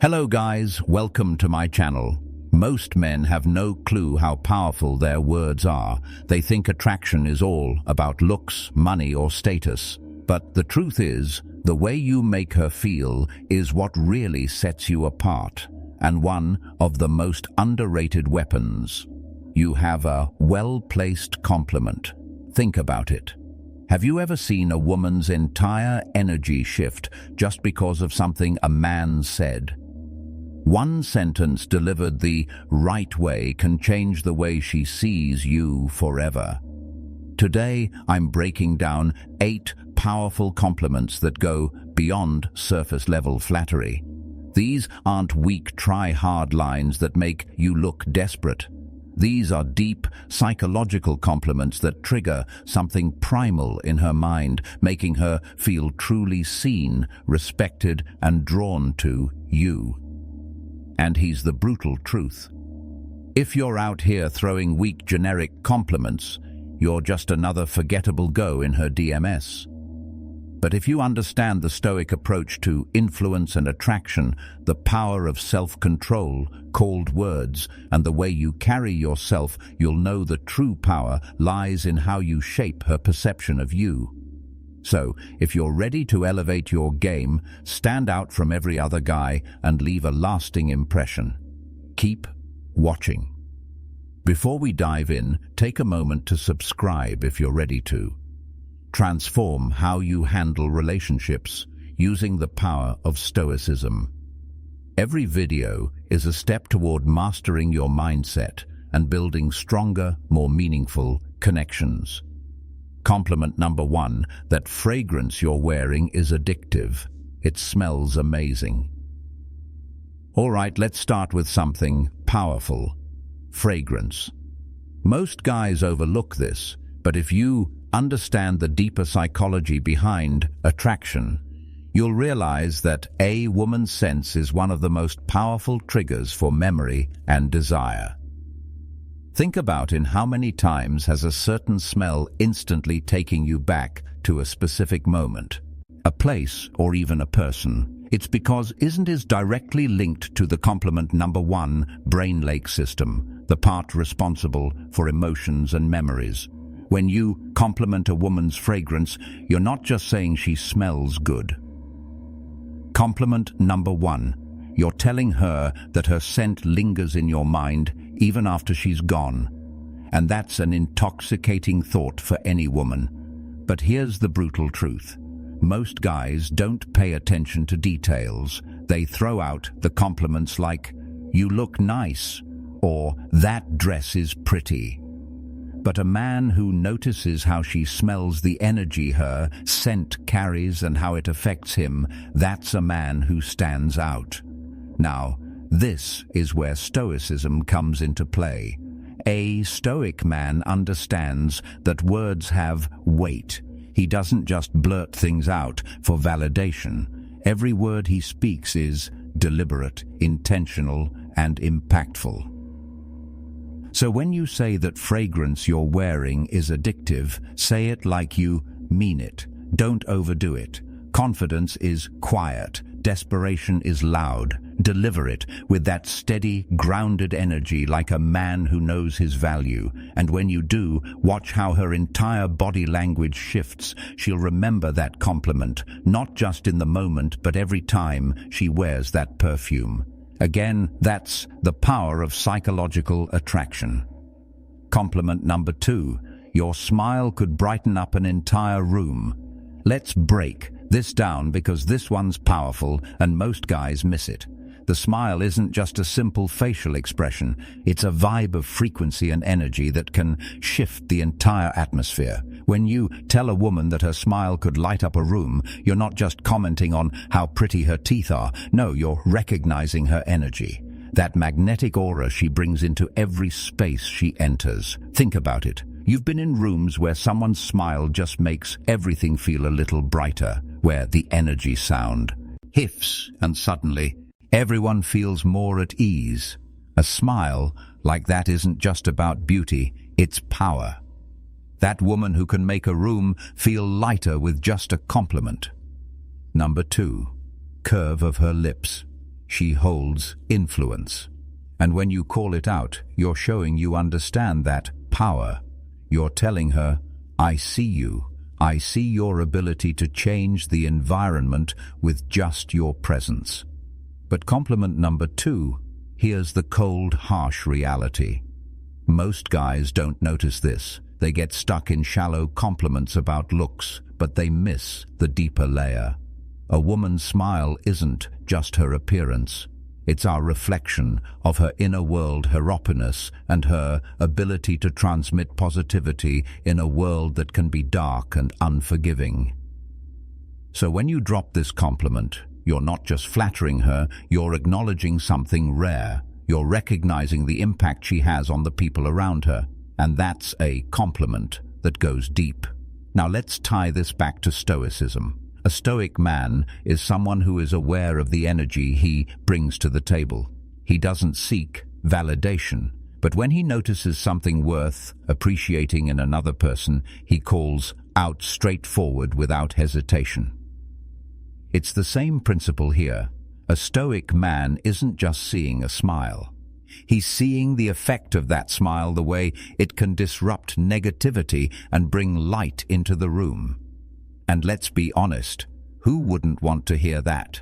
Hello guys, welcome to my channel. Most men have no clue how powerful their words are. They think attraction is all about looks, money or status. But the truth is, the way you make her feel is what really sets you apart, and one of the most underrated weapons. You have a well-placed compliment. Think about it. Have you ever seen a woman's entire energy shift just because of something a man said? One sentence delivered the right way can change the way she sees you forever. Today, I'm breaking down 8 powerful compliments that go beyond surface-level flattery. These aren't weak, try-hard lines that make you look desperate. These are deep, psychological compliments that trigger something primal in her mind, making her feel truly seen, respected, and drawn to you. And here's the brutal truth. If you're out here throwing weak, generic compliments, you're just another forgettable go in her DMS. But if you understand the Stoic approach to influence and attraction, the power of self-control, called words, and the way you carry yourself, you'll know the true power lies in how you shape her perception of you. So, if you're ready to elevate your game, stand out from every other guy and leave a lasting impression. Keep watching. Before we dive in, take a moment to subscribe if you're ready to. Transform how you handle relationships using the power of Stoicism. Every video is a step toward mastering your mindset and building stronger, more meaningful connections. Compliment number 1, that fragrance you're wearing is addictive. It smells amazing. All right, let's start with something powerful. Fragrance. Most guys overlook this, but if you understand the deeper psychology behind attraction, you'll realize that a woman's sense is one of the most powerful triggers for memory and desire. Think about in how many times has a certain smell instantly taking you back to a specific moment, a place, or even a person. It's because isn't it directly linked to the compliment number 1 brain lake system, the part responsible for emotions and memories. When you compliment a woman's fragrance, you're not just saying she smells good. Compliment number 1. You're telling her that her scent lingers in your mind even after she's gone. And that's an intoxicating thought for any woman. But here's the brutal truth. Most guys don't pay attention to details. They throw out the compliments like, "You look nice," or "That dress is pretty." But a man who notices how she smells, the energy her scent carries and how it affects him, that's a man who stands out. Now, this is where Stoicism comes into play. A Stoic man understands that words have weight. He doesn't just blurt things out for validation. Every word he speaks is deliberate, intentional, and impactful. So when you say that fragrance you're wearing is addictive, say it like you mean it. Don't overdo it. Confidence is quiet. Desperation is loud. Deliver it with that steady, grounded energy like a man who knows his value. And when you do, watch how her entire body language shifts. She'll remember that compliment, not just in the moment, but every time she wears that perfume. Again, that's the power of psychological attraction. Compliment number 2. Your smile could brighten up an entire room. Let's break this down because this one's powerful and most guys miss it. The smile isn't just a simple facial expression. It's a vibe of frequency and energy that can shift the entire atmosphere. When you tell a woman that her smile could light up a room, you're not just commenting on how pretty her teeth are. No, you're recognizing her energy. That magnetic aura she brings into every space she enters. Think about it. You've been in rooms where someone's smile just makes everything feel a little brighter, where the energy sound hifts, and suddenly everyone feels more at ease. A smile like that isn't just about beauty, it's power. That woman who can make a room feel lighter with just a compliment. Number 2, curve of her lips. She holds influence. And when you call it out, you're showing you understand that power. You're telling her, I see you. I see your ability to change the environment with just your presence. But compliment number 2, here's the cold, harsh reality. Most guys don't notice this. They get stuck in shallow compliments about looks, but they miss the deeper layer. A woman's smile isn't just her appearance. It's our reflection of her inner world, her openness, and her ability to transmit positivity in a world that can be dark and unforgiving. So when you drop this compliment, you're not just flattering her, you're acknowledging something rare. You're recognizing the impact she has on the people around her. And that's a compliment that goes deep. Now let's tie this back to Stoicism. A Stoic man is someone who is aware of the energy he brings to the table. He doesn't seek validation, but when he notices something worth appreciating in another person, he calls out straightforward without hesitation. It's the same principle here. A Stoic man isn't just seeing a smile. He's seeing the effect of that smile, the way it can disrupt negativity and bring light into the room. And let's be honest, who wouldn't want to hear that?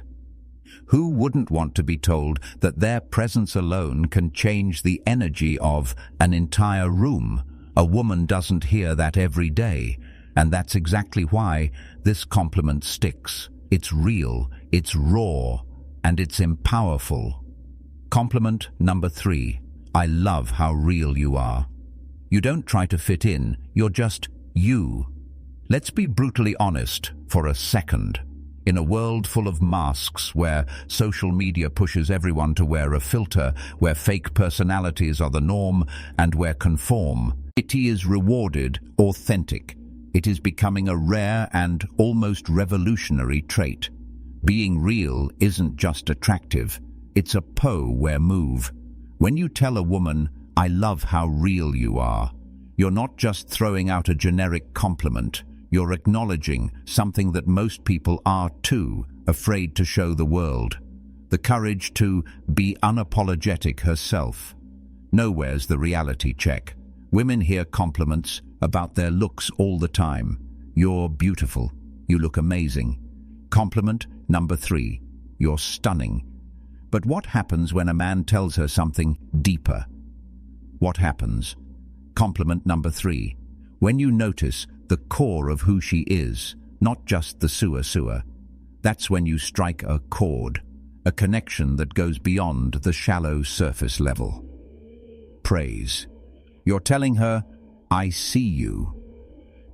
Who wouldn't want to be told that their presence alone can change the energy of an entire room? A woman doesn't hear that every day, and that's exactly why this compliment sticks. It's real, it's raw, and it's empowerful. Compliment number 3. I love how real you are. You don't try to fit in, you're just you. Let's be brutally honest for a second. In a world full of masks, where social media pushes everyone to wear a filter, where fake personalities are the norm, and where conformity is rewarded, authentic. It is becoming a rare and almost revolutionary trait. Being real isn't just attractive, it's a move. When you tell a woman, I love how real you are, you're not just throwing out a generic compliment. You're acknowledging something that most people are too afraid to show the world. The courage to be unapologetic herself. Nowhere's the reality check. Women hear compliments about their looks all the time. You're beautiful. You look amazing. Compliment number 3. You're stunning. But what happens when a man tells her something deeper? What happens? Compliment number 3. When you notice the core of who she is, not just the sewer. That's when you strike a chord, a connection that goes beyond the shallow surface level. Praise. You're telling her, I see you.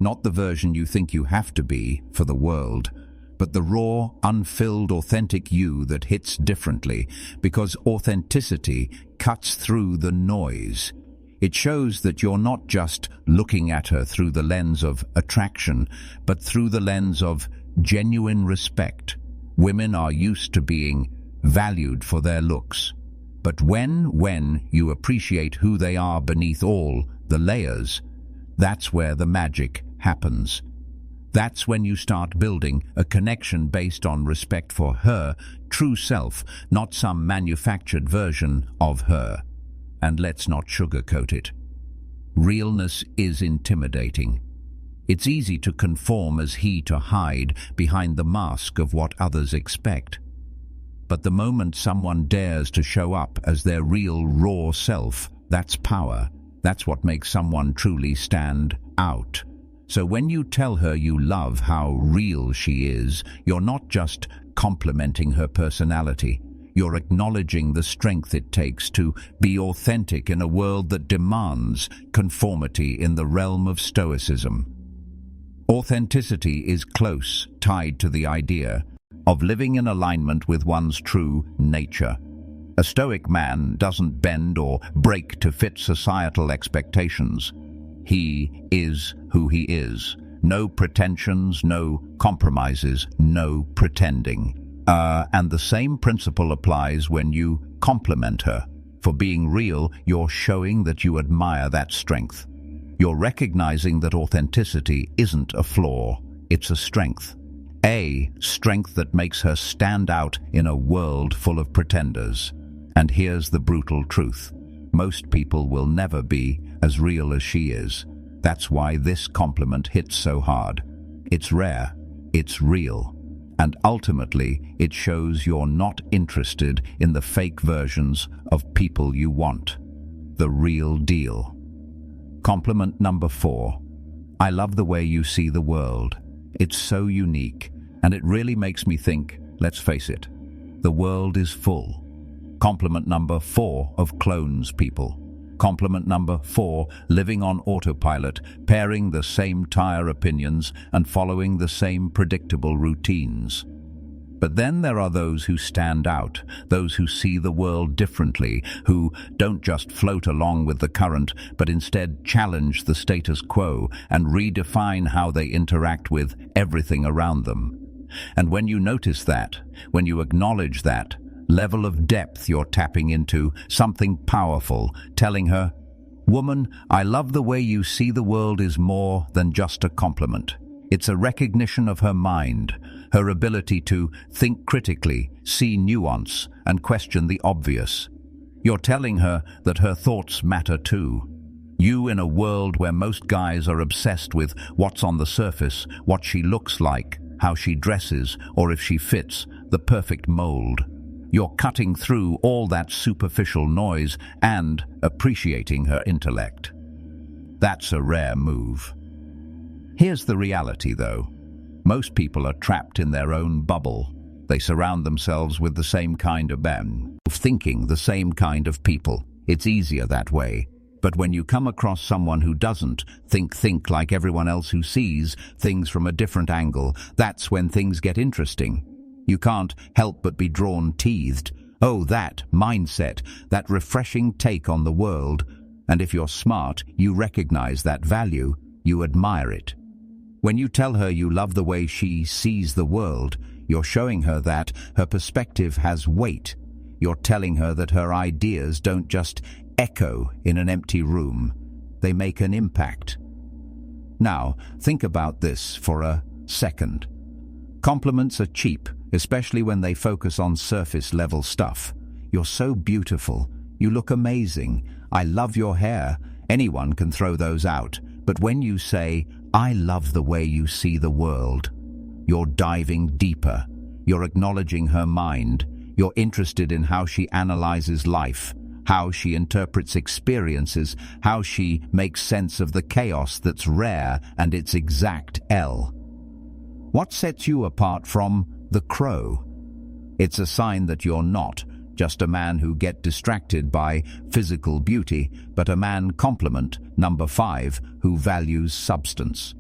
Not the version you think you have to be for the world, but the raw, unfilled, authentic you that hits differently, because authenticity cuts through the noise. It shows that you're not just looking at her through the lens of attraction, but through the lens of genuine respect. Women are used to being valued for their looks. But when you appreciate who they are beneath all the layers, that's where the magic happens. That's when you start building a connection based on respect for her true self, not some manufactured version of her. And let's not sugarcoat it. Realness is intimidating. It's easy to conform as to hide behind the mask of what others expect. But the moment someone dares to show up as their real, raw self, that's power. That's what makes someone truly stand out. So when you tell her you love how real she is, you're not just complimenting her personality. You're acknowledging the strength it takes to be authentic in a world that demands conformity in the realm of Stoicism. Authenticity is close tied to the idea of living in alignment with one's true nature. A Stoic man doesn't bend or break to fit societal expectations. He is who he is. No pretensions, no compromises, no pretending. And the same principle applies when you compliment her. For being real, you're showing that you admire that strength. You're recognizing that authenticity isn't a flaw, it's a strength. A, strength that makes her stand out in a world full of pretenders. And here's the brutal truth. Most people will never be as real as she is. That's why this compliment hits so hard. It's rare, it's real, and ultimately it shows you're not interested in the fake versions of people you want. The real deal. Compliment number 4. I love the way you see the world. It's so unique, and it really makes me think, let's face it, the world is full. Compliment number 4 of clones people. Compliment number 4, living on autopilot, pairing the same tire opinions and following the same predictable routines. But then there are those who stand out, those who see the world differently, who don't just float along with the current, but instead challenge the status quo and redefine how they interact with everything around them. And when you notice that, when you acknowledge that level of depth you're tapping into, something powerful, telling her, "Woman, I love the way you see the world," is more than just a compliment. It's a recognition of her mind, her ability to think critically, see nuance, and question the obvious. You're telling her that her thoughts matter too. You, in a world where most guys are obsessed with what's on the surface, what she looks like, how she dresses, or if she fits the perfect mold. You're cutting through all that superficial noise and appreciating her intellect. That's a rare move. Here's the reality, though. Most people are trapped in their own bubble. They surround themselves with the same kind of men, thinking the same kind of people. It's easier that way. But when you come across someone who doesn't think like everyone else, who sees things from a different angle, that's when things get interesting. You can't help but be drawn teethed. Oh, that mindset, that refreshing take on the world. And if you're smart, you recognize that value, you admire it. When you tell her you love the way she sees the world, you're showing her that her perspective has weight. You're telling her that her ideas don't just echo in an empty room. They make an impact. Now, think about this for a second. Compliments are cheap, especially when they focus on surface-level stuff. You're so beautiful. You look amazing. I love your hair. Anyone can throw those out. But when you say, "I love the way you see the world," you're diving deeper. You're acknowledging her mind. You're interested in how she analyzes life, how she interprets experiences, how she makes sense of the chaos that's rare and its exact L. What sets you apart from the crow? It's a sign that you're not just a man who gets distracted by physical beauty, but a man, compliment number 5, who values substance.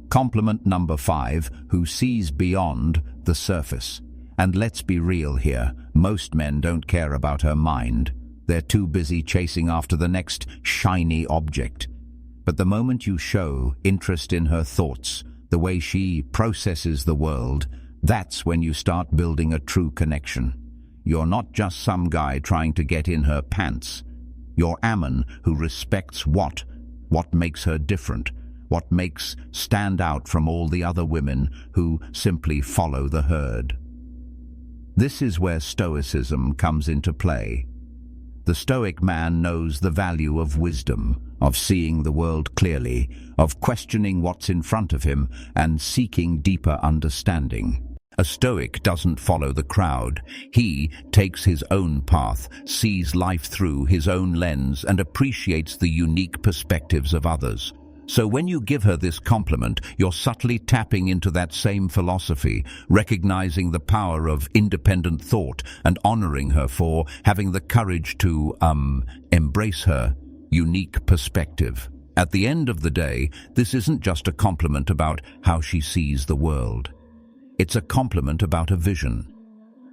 Compliment number 5, who sees beyond the surface. And let's be real here, most men don't care about her mind. They're too busy chasing after the next shiny object. But the moment you show interest in her thoughts, the way she processes the world, that's when you start building a true connection. You're not just some guy trying to get in her pants. You're Ammon who respects what makes her different, what makes stand out from all the other women who simply follow the herd. This is where Stoicism comes into play. The Stoic man knows the value of wisdom, of seeing the world clearly, of questioning what's in front of him and seeking deeper understanding. A Stoic doesn't follow the crowd. He takes his own path, sees life through his own lens, and appreciates the unique perspectives of others. So when you give her this compliment, you're subtly tapping into that same philosophy, recognizing the power of independent thought and honoring her for having the courage to embrace her unique perspective. At the end of the day, this isn't just a compliment about how she sees the world. It's a compliment about a vision,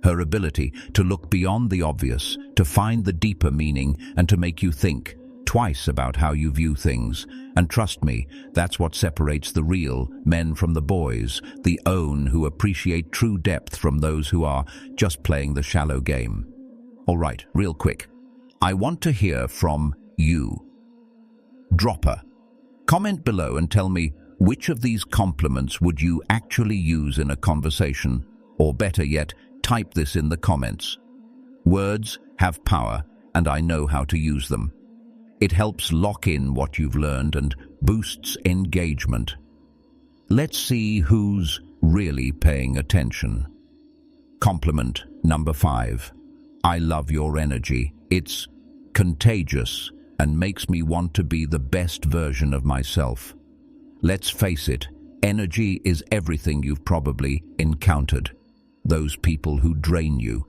her ability to look beyond the obvious, to find the deeper meaning, and to make you think twice about how you view things. And trust me, that's what separates the real men from the boys, the own who appreciate true depth from those who are just playing the shallow game. All right, real quick. I want to hear from you. Dropper. Comment below and tell me, Which of these compliments would you actually use in a conversation? Or better yet, type this in the comments. Words have power, and I know how to use them. It helps lock in what you've learned and boosts engagement. Let's see who's really paying attention. Compliment number 5. I love your energy. It's contagious and makes me want to be the best version of myself. Let's face it, energy is everything you've probably encountered. Those people who drain you,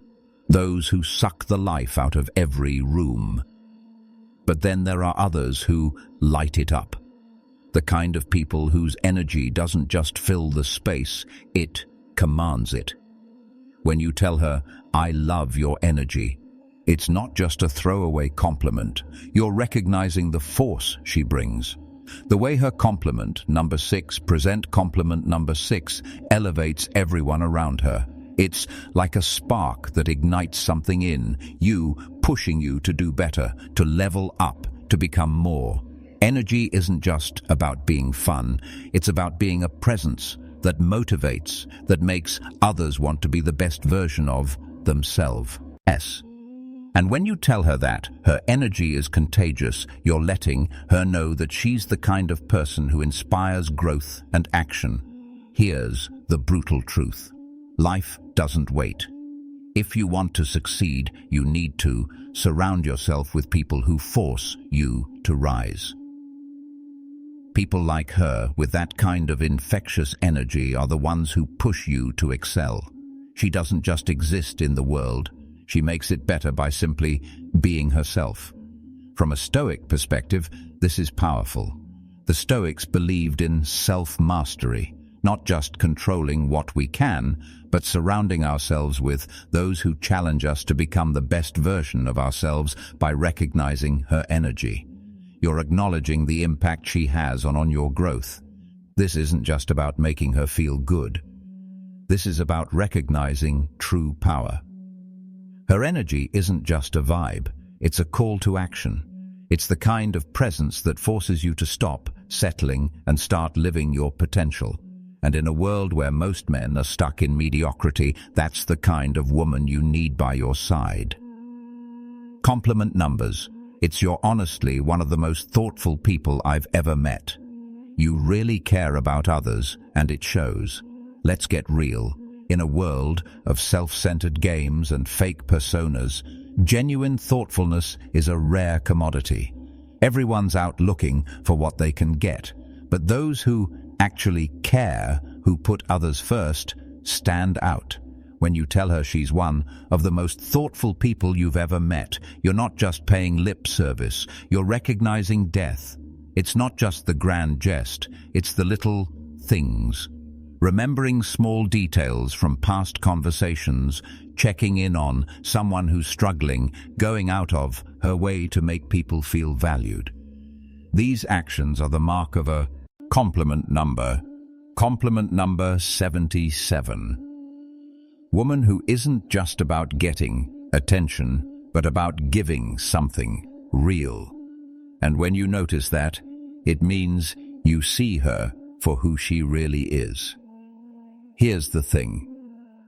those who suck the life out of every room. But then there are others who light it up. The kind of people whose energy doesn't just fill the space, it commands it. When you tell her, I love your energy, it's not just a throwaway compliment. You're recognizing the force she brings. The way her compliment number 6 elevates everyone around her. It's like a spark that ignites something in you, pushing you to do better, to level up, to become more. Energy isn't just about being fun. It's about being a presence that motivates, that makes others want to be the best version of themselves. And when you tell her that her energy is contagious, you're letting her know that she's the kind of person who inspires growth and action. Here's the brutal truth. Life doesn't wait. If you want to succeed, you need to surround yourself with people who force you to rise. People like her, with that kind of infectious energy, are the ones who push you to excel. She doesn't just exist in the world. She makes it better by simply being herself. From a Stoic perspective, this is powerful. The Stoics believed in self-mastery, not just controlling what we can, but surrounding ourselves with those who challenge us to become the best version of ourselves by recognizing her energy. You're acknowledging the impact she has on your growth. This isn't just about making her feel good. This is about recognizing true power. Her energy isn't just a vibe, it's a call to action. It's the kind of presence that forces you to stop settling and start living your potential. And in a world where most men are stuck in mediocrity, that's the kind of woman you need by your side. Compliment numbers. It's you're honestly one of the most thoughtful people I've ever met. You really care about others, and it shows. Let's get real. In a world of self-centered games and fake personas, genuine thoughtfulness is a rare commodity. Everyone's out looking for what they can get, but those who actually care, who put others first, stand out. When you tell her she's one of the most thoughtful people you've ever met, you're not just paying lip service, you're recognizing depth. It's not just the grand jest, it's the little things. Remembering small details from past conversations, checking in on someone who's struggling, going out of her way to make people feel valued. These actions are the mark of a compliment number. Compliment number 77. Woman who isn't just about getting attention, but about giving something real. And when you notice that, it means you see her for who she really is. Here's the thing.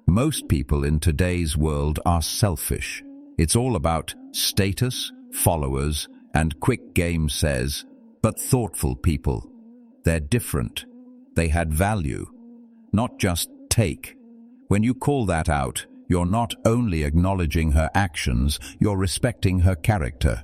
Most people in today's world are selfish. It's all about status, followers, and quick game says, but thoughtful people, they're different. They had value, not just take. When you call that out, you're not only acknowledging her actions, you're respecting her character.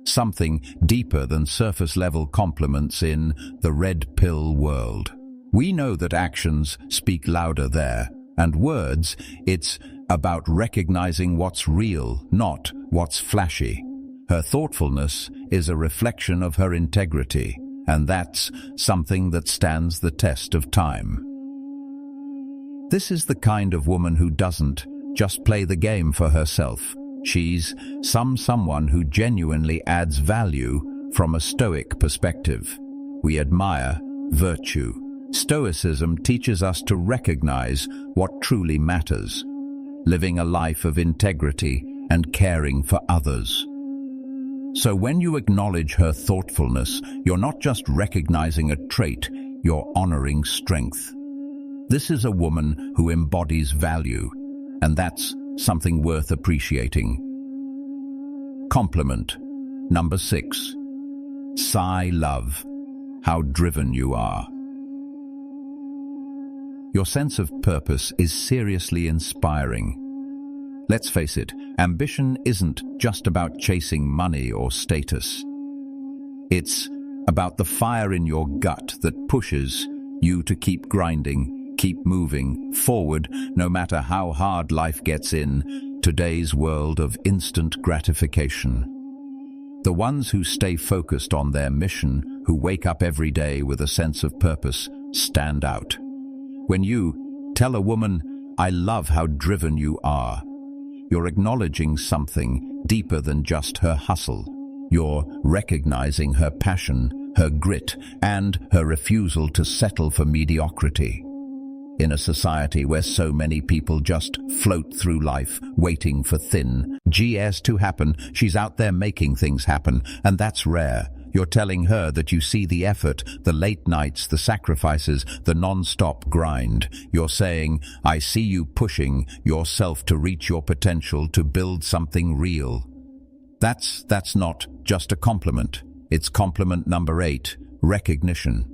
Something deeper than surface-level compliments in the red pill world. We know that actions speak louder there, and words, it's about recognizing what's real, not what's flashy. Her thoughtfulness is a reflection of her integrity, and that's something that stands the test of time. This is the kind of woman who doesn't just play the game for herself. She's someone who genuinely adds value from a Stoic perspective. We admire virtue. Stoicism teaches us to recognize what truly matters, living a life of integrity and caring for others. So when you acknowledge her thoughtfulness, you're not just recognizing a trait, you're honoring strength. This is a woman who embodies value, and that's something worth appreciating. Compliment. Number 6. Sigh love. How driven you are. Your sense of purpose is seriously inspiring. Let's face it, ambition isn't just about chasing money or status. It's about the fire in your gut that pushes you to keep grinding, keep moving forward, no matter how hard life gets in today's world of instant gratification. The ones who stay focused on their mission, who wake up every day with a sense of purpose, stand out. When you tell a woman, "I love how driven you are," you're acknowledging something deeper than just her hustle. You're recognizing her passion, her grit, and her refusal to settle for mediocrity. In a society where so many people just float through life, waiting for thin GS to happen, she's out there making things happen, and that's rare. You're telling her that you see the effort, the late nights, the sacrifices, the non-stop grind. You're saying, "I see you pushing yourself to reach your potential, to build something real." That's not just a compliment. It's compliment number 8, recognition.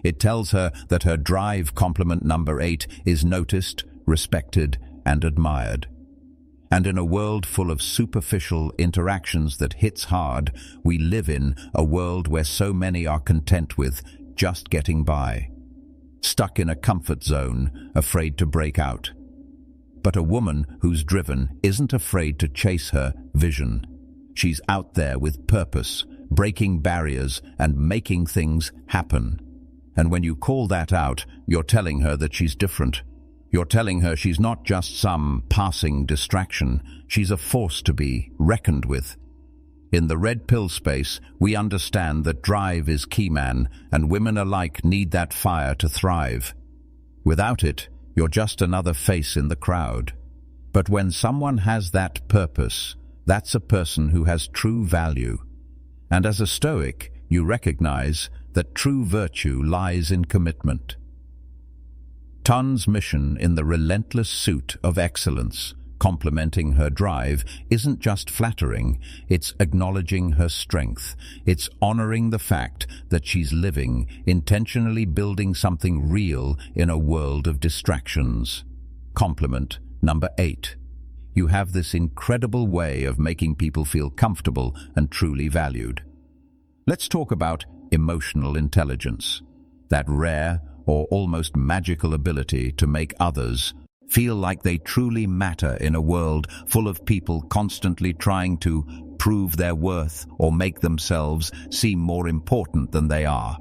It tells her that her drive, compliment number 8, is noticed, respected, and admired. And in a world full of superficial interactions that hits hard, we live in a world where so many are content with just getting by, stuck in a comfort zone, afraid to break out. But a woman who's driven isn't afraid to chase her vision. She's out there with purpose, breaking barriers and making things happen. And when you call that out, you're telling her that she's different. You're telling her she's not just some passing distraction. She's a force to be reckoned with. In the red pill space, we understand that drive is key, man, and women alike need that fire to thrive. Without it, you're just another face in the crowd. But when someone has that purpose, that's a person who has true value. And as a Stoic, you recognize that true virtue lies in commitment. Tun's mission in the relentless suit of excellence, complementing her drive, isn't just flattering, it's acknowledging her strength. It's honoring the fact that she's living, intentionally building something real in a world of distractions. Compliment number 8. You have this incredible way of making people feel comfortable and truly valued. Let's talk about emotional intelligence, that rare or almost magical ability to make others feel like they truly matter in a world full of people constantly trying to prove their worth or make themselves seem more important than they are.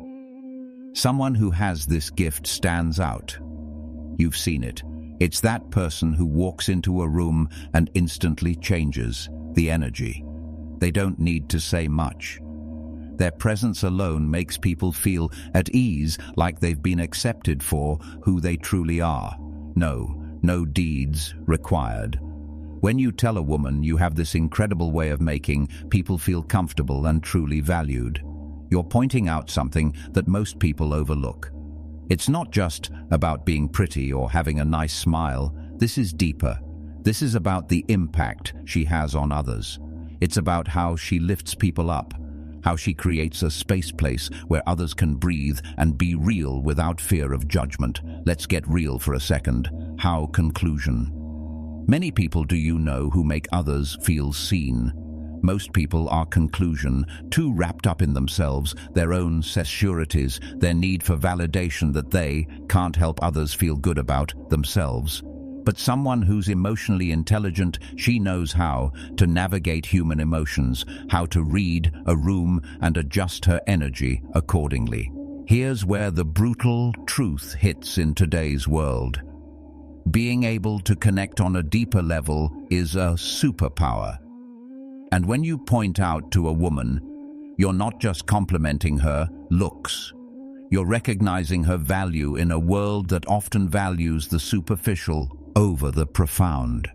Someone who has this gift stands out. You've seen it. It's that person who walks into a room and instantly changes the energy. They don't need to say much. Their presence alone makes people feel at ease, like they've been accepted for who they truly are. No deeds required. When you tell a woman you have this incredible way of making people feel comfortable and truly valued, you're pointing out something that most people overlook. It's not just about being pretty or having a nice smile. This is deeper. This is about the impact she has on others. It's about how she lifts people up, how she creates a space place where others can breathe and be real without fear of judgment. Let's get real for a second. How conclusion. Many people do you know who make others feel seen? Most people are conclusion, too wrapped up in themselves, their own securities, their need for validation that they can't help others feel good about themselves. But someone who's emotionally intelligent, she knows how to navigate human emotions, how to read a room and adjust her energy accordingly. Here's where the brutal truth hits in today's world. Being able to connect on a deeper level is a superpower. And when you point out to a woman, you're not just complimenting her looks. You're recognizing her value in a world that often values the superficial over the profound.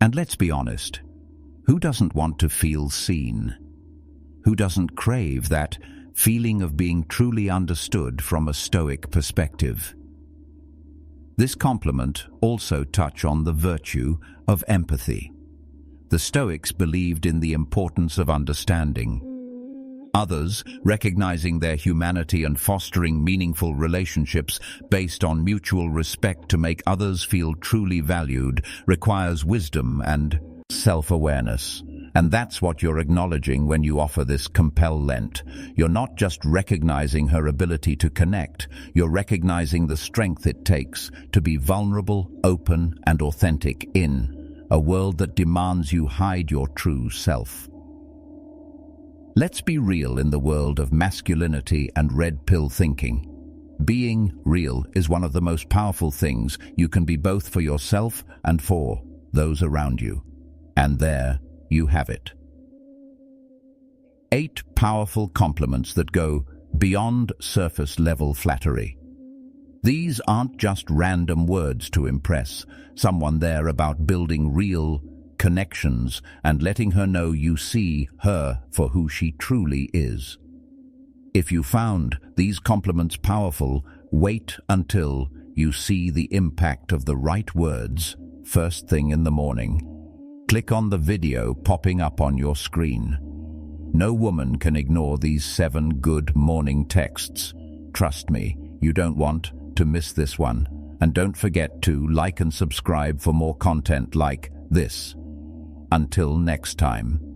And let's be honest, who doesn't want to feel seen? Who doesn't crave that feeling of being truly understood from a Stoic perspective. This compliment also touch on the virtue of empathy. The Stoics believed in the importance of understanding others, recognizing their humanity and fostering meaningful relationships based on mutual respect to make others feel truly valued requires wisdom and self-awareness. And that's what you're acknowledging when you offer this compel Lent. You're not just recognizing her ability to connect, you're recognizing the strength it takes to be vulnerable, open, and authentic in a world that demands you hide your true self. Let's be real in the world of masculinity and red pill thinking. Being real is one of the most powerful things you can be, both for yourself and for those around you. And there you have it. 8 powerful compliments that go beyond surface-level flattery. These aren't just random words to impress someone. They're about building real connections and letting her know you see her for who she truly is. If you found these compliments powerful, wait until you see the impact of the right words first thing in the morning. Click on the video popping up on your screen. No woman can ignore these 7 good morning texts. Trust me, you don't want to miss this one. And don't forget to like and subscribe for more content like this. Until next time.